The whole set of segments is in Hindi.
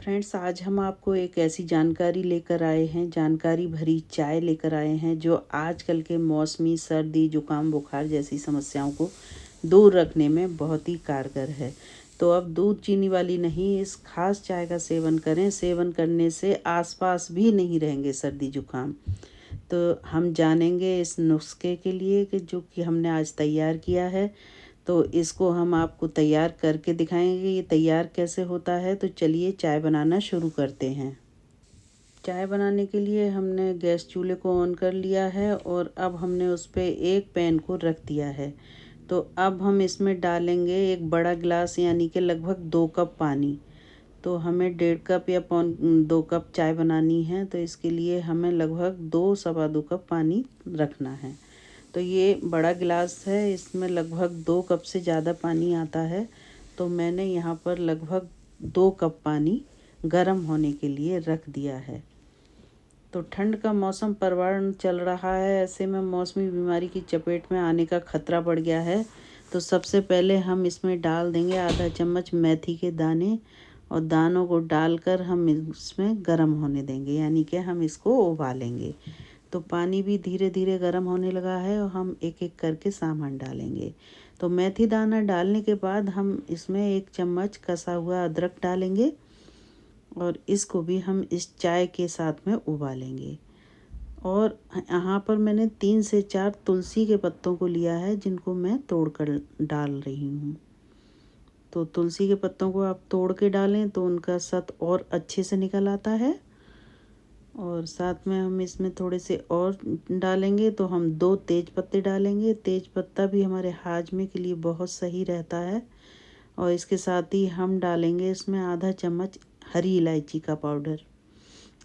फ्रेंड्स, आज हम आपको एक ऐसी जानकारी लेकर आए हैं, जानकारी भरी चाय लेकर आए हैं जो आजकल के मौसमी सर्दी जुकाम बुखार जैसी समस्याओं को दूर रखने में बहुत ही कारगर है। तो अब दूध चीनी वाली नहीं, इस खास चाय का सेवन करें। सेवन करने से आसपास भी नहीं रहेंगे सर्दी जुकाम। तो हम जानेंगे इस नुस्खे के लिए कि जो कि हमने आज तैयार किया है। तो इसको हम आपको तैयार करके दिखाएंगे ये तैयार कैसे होता है। तो चलिए चाय बनाना शुरू करते हैं। चाय बनाने के लिए हमने गैस चूल्हे को ऑन कर लिया है और अब हमने उस पर एक पैन को रख दिया है। तो अब हम इसमें डालेंगे एक बड़ा गिलास यानी कि लगभग 2 कप पानी। तो हमें 1.5 कप या 2 कप चाय बनानी है, तो इसके लिए हमें लगभग 2 सवा 2 कप पानी रखना है। तो ये बड़ा गिलास है, इसमें लगभग 2 कप से ज़्यादा पानी आता है। तो मैंने यहाँ पर लगभग 2 कप पानी गर्म होने के लिए रख दिया है। तो ठंड का मौसम परवान चल रहा है, ऐसे में मौसमी बीमारी की चपेट में आने का खतरा बढ़ गया है। तो सबसे पहले हम इसमें डाल देंगे आधा चम्मच मेथी के दाने और दानों को डालकर हम इसमें गर्म होने देंगे, यानी कि हम इसको उबालेंगे। तो पानी भी धीरे धीरे गर्म होने लगा है और हम एक एक करके सामान डालेंगे। तो मेथी दाना डालने के बाद हम इसमें 1 चम्मच कसा हुआ अदरक डालेंगे और इसको भी हम इस चाय के साथ में उबालेंगे। और यहाँ पर मैंने 3 से 4 तुलसी के पत्तों को लिया है, जिनको मैं तोड़कर डाल रही हूँ। तो तुलसी के पत्तों को आप तोड़ के डालें तो उनका सत और अच्छे से निकल आता है। और साथ में हम इसमें थोड़े से और डालेंगे, तो हम 2 तेज पत्ते डालेंगे। तेज पत्ता भी हमारे हाजमे के लिए बहुत सही रहता है। और इसके साथ ही हम डालेंगे इसमें आधा चम्मच हरी इलायची का पाउडर।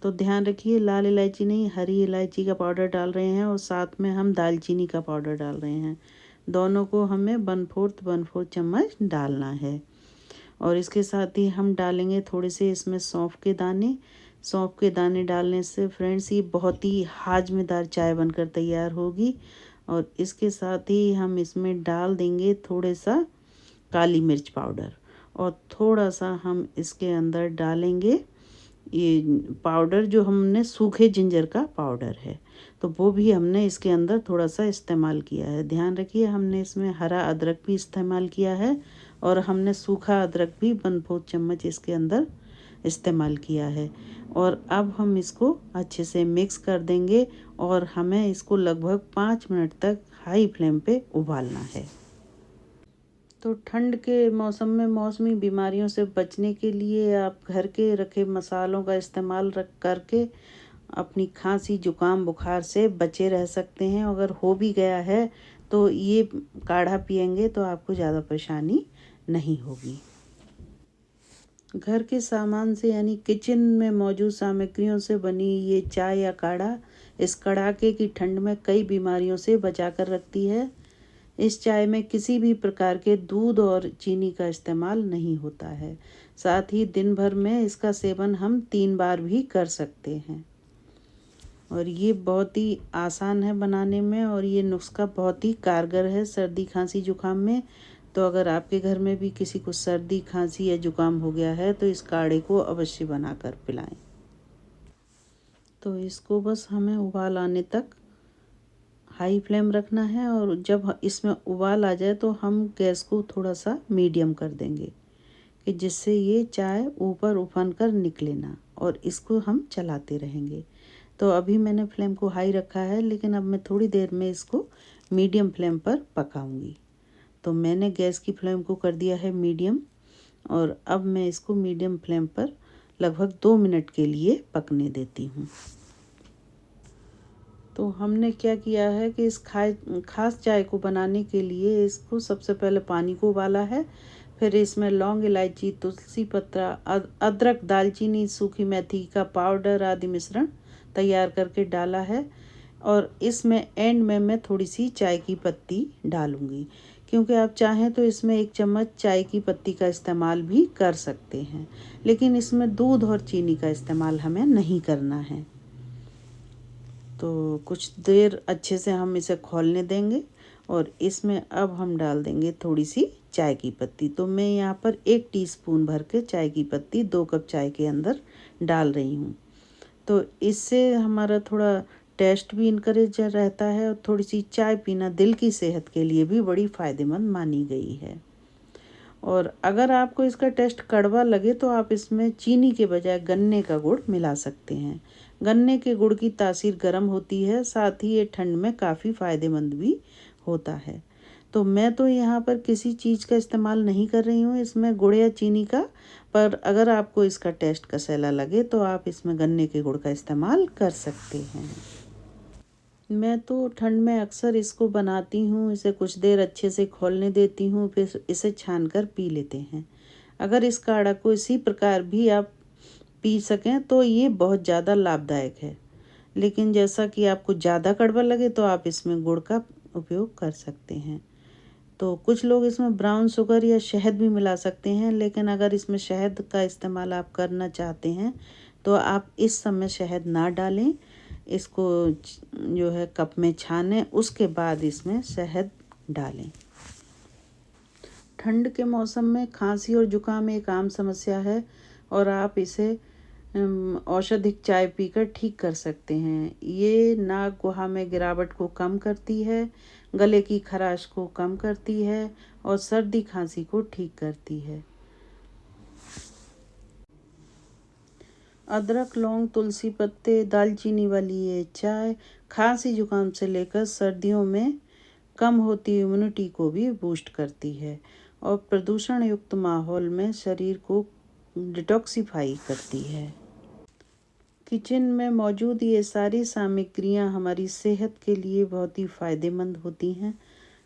तो ध्यान रखिए, लाल इलायची नहीं, हरी इलायची का पाउडर डाल रहे हैं। और साथ में हम दालचीनी का पाउडर डाल रहे हैं। दोनों को हमें 1/4 चम्मच डालना है। और इसके साथ ही हम डालेंगे थोड़े से इसमें सौंफ के दाने। सौंफ के दाने डालने से फ्रेंड्स ये बहुत ही हाजमेदार चाय बनकर तैयार होगी। और इसके साथ ही हम इसमें डाल देंगे थोड़ा सा काली मिर्च पाउडर और थोड़ा सा हम इसके अंदर डालेंगे ये पाउडर जो हमने सूखे जिंजर का पाउडर है, तो वो भी हमने इसके अंदर थोड़ा सा इस्तेमाल किया है। ध्यान रखिए, हमने इसमें हरा अदरक भी इस्तेमाल किया है और हमने सूखा अदरक भी 1/4 चम्मच इसके अंदर इस्तेमाल किया है। और अब हम इसको अच्छे से मिक्स कर देंगे और हमें इसको लगभग 5 मिनट तक हाई फ्लेम पे उबालना है। तो ठंड के मौसम में मौसमी बीमारियों से बचने के लिए आप घर के रखे मसालों का इस्तेमाल रख करके अपनी खांसी जुकाम बुखार से बचे रह सकते हैं। अगर हो भी गया है तो ये काढ़ा पिएंगे तो आपको ज़्यादा परेशानी नहीं होगी। घर के सामान से यानी किचन में मौजूद सामग्रियों से बनी ये चाय या काढ़ा इस कड़ाके की ठंड में कई बीमारियों से बचा कर रखती है। इस चाय में किसी भी प्रकार के दूध और चीनी का इस्तेमाल नहीं होता है। साथ ही दिन भर में इसका सेवन हम 3 बार भी कर सकते हैं। और ये बहुत ही आसान है बनाने में और ये नुस्खा बहुत ही कारगर है सर्दी खांसी जुकाम में। तो अगर आपके घर में भी किसी को सर्दी खांसी या जुकाम हो गया है तो इस काढ़े को अवश्य बनाकर पिलाएं। तो इसको बस हमें उबाल आने तक हाई फ्लेम रखना है और जब इसमें उबाल आ जाए तो हम गैस को थोड़ा सा मीडियम कर देंगे कि जिससे ये चाय ऊपर उफन कर निकले ना, और इसको हम चलाते रहेंगे। तो अभी मैंने फ्लेम को हाई रखा है, लेकिन अब मैं थोड़ी देर में इसको मीडियम फ्लेम पर पकाऊंगी। तो मैंने गैस की फ्लेम को कर दिया है मीडियम और अब मैं इसको मीडियम फ्लेम पर लगभग 2 मिनट के लिए पकने देती हूँ। तो हमने क्या किया है कि इस खास चाय को बनाने के लिए इसको सबसे पहले पानी को उबाला है, फिर इसमें लौंग इलायची तुलसी पत्ता अदरक दालचीनी सूखी मेथी का पाउडर आदि मिश्रण तैयार करके डाला है। और इसमें एंड में मैं थोड़ी सी चाय की पत्ती डालूंगी, क्योंकि आप चाहें तो इसमें 1 चम्मच चाय की पत्ती का इस्तेमाल भी कर सकते हैं, लेकिन इसमें दूध और चीनी का इस्तेमाल हमें नहीं करना है। तो कुछ देर अच्छे से हम इसे खौलने देंगे और इसमें अब हम डाल देंगे थोड़ी सी चाय की पत्ती। तो मैं यहाँ पर 1 टीस्पून भर के चाय की पत्ती 2 कप चाय के अंदर डाल रही हूँ। तो इससे हमारा थोड़ा टेस्ट भी इनकरेज रहता है और थोड़ी सी चाय पीना दिल की सेहत के लिए भी बड़ी फ़ायदेमंद मानी गई है। और अगर आपको इसका टेस्ट कड़वा लगे तो आप इसमें चीनी के बजाय गन्ने का गुड़ मिला सकते हैं। गन्ने के गुड़ की तासीर गर्म होती है, साथ ही ये ठंड में काफ़ी फ़ायदेमंद भी होता है। तो मैं तो यहाँ पर किसी चीज़ का इस्तेमाल नहीं कर रही हूँ इसमें, गुड़ या चीनी का। पर अगर आपको इसका टेस्ट कसैला लगे तो आप इसमें गन्ने के गुड़ का इस्तेमाल कर सकते हैं। मैं तो ठंड में अक्सर इसको बनाती हूँ, इसे कुछ देर अच्छे से खौलने देती हूँ, फिर इसे छान कर पी लेते हैं। अगर इस काढ़ा को इसी प्रकार भी आप पी सकें तो ये बहुत ज़्यादा लाभदायक है। लेकिन जैसा कि आपको ज़्यादा कड़वा लगे तो आप इसमें गुड़ का उपयोग कर सकते हैं। तो कुछ लोग इसमें ब्राउन शुगर या शहद भी मिला सकते हैं, लेकिन अगर इसमें शहद का इस्तेमाल आप करना चाहते हैं तो आप इस समय शहद ना डालें। इसको जो है कप में छानें, उसके बाद इसमें शहद डालें। ठंड के मौसम में खांसी और जुकाम एक आम समस्या है और आप इसे औषधिक चाय पीकर ठीक कर सकते हैं। ये नाक गुहा में गिरावट को कम करती है, गले की खराश को कम करती है और सर्दी खांसी को ठीक करती है। अदरक, लौंग, तुलसी पत्ते, दालचीनी वाली ये चाय खांसी जुकाम से लेकर सर्दियों में कम होती इम्यूनिटी को भी बूस्ट करती है और प्रदूषण युक्त माहौल में शरीर को डिटॉक्सिफाई करती है। किचन में मौजूद ये सारी सामग्रियां हमारी सेहत के लिए बहुत ही फ़ायदेमंद होती हैं।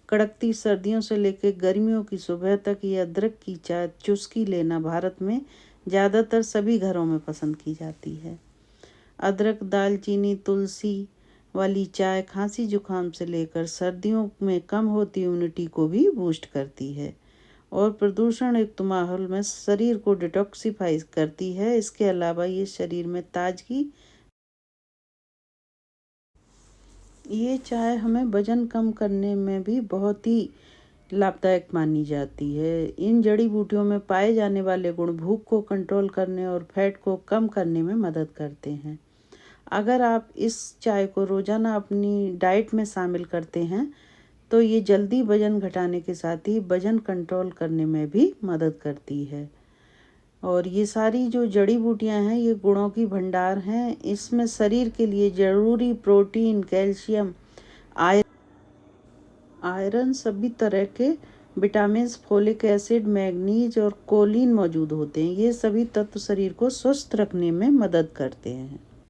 कड़कती सर्दियों से लेकर गर्मियों की सुबह तक ये अदरक की चाय चुस्की लेना भारत में ज़्यादातर सभी घरों में पसंद की जाती है। अदरक, दालचीनी, तुलसी वाली चाय खांसी जुकाम से लेकर सर्दियों में कम होती इम्यूनिटी को भी बूस्ट करती है और प्रदूषण युक्त माहौल में शरीर को डिटॉक्सिफाई करती है। इसके अलावा ये शरीर में ताजगी, ये चाय हमें वजन कम करने में भी बहुत ही लाभदायक मानी जाती है। इन जड़ी बूटियों में पाए जाने वाले गुण भूख को कंट्रोल करने और फैट को कम करने में मदद करते हैं। अगर आप इस चाय को रोज़ाना अपनी डाइट में शामिल करते हैं तो ये जल्दी वज़न घटाने के साथ ही वज़न कंट्रोल करने में भी मदद करती है। और ये सारी जो जड़ी बूटियां हैं ये गुणों की भंडार हैं। इसमें शरीर के लिए ज़रूरी प्रोटीन, कैल्शियम, आयरन, सभी तरह के विटामिन, फोलिक एसिड, मैग्नीज और कोलिन मौजूद होते हैं। ये सभी तत्व शरीर को स्वस्थ रखने में मदद करते हैं।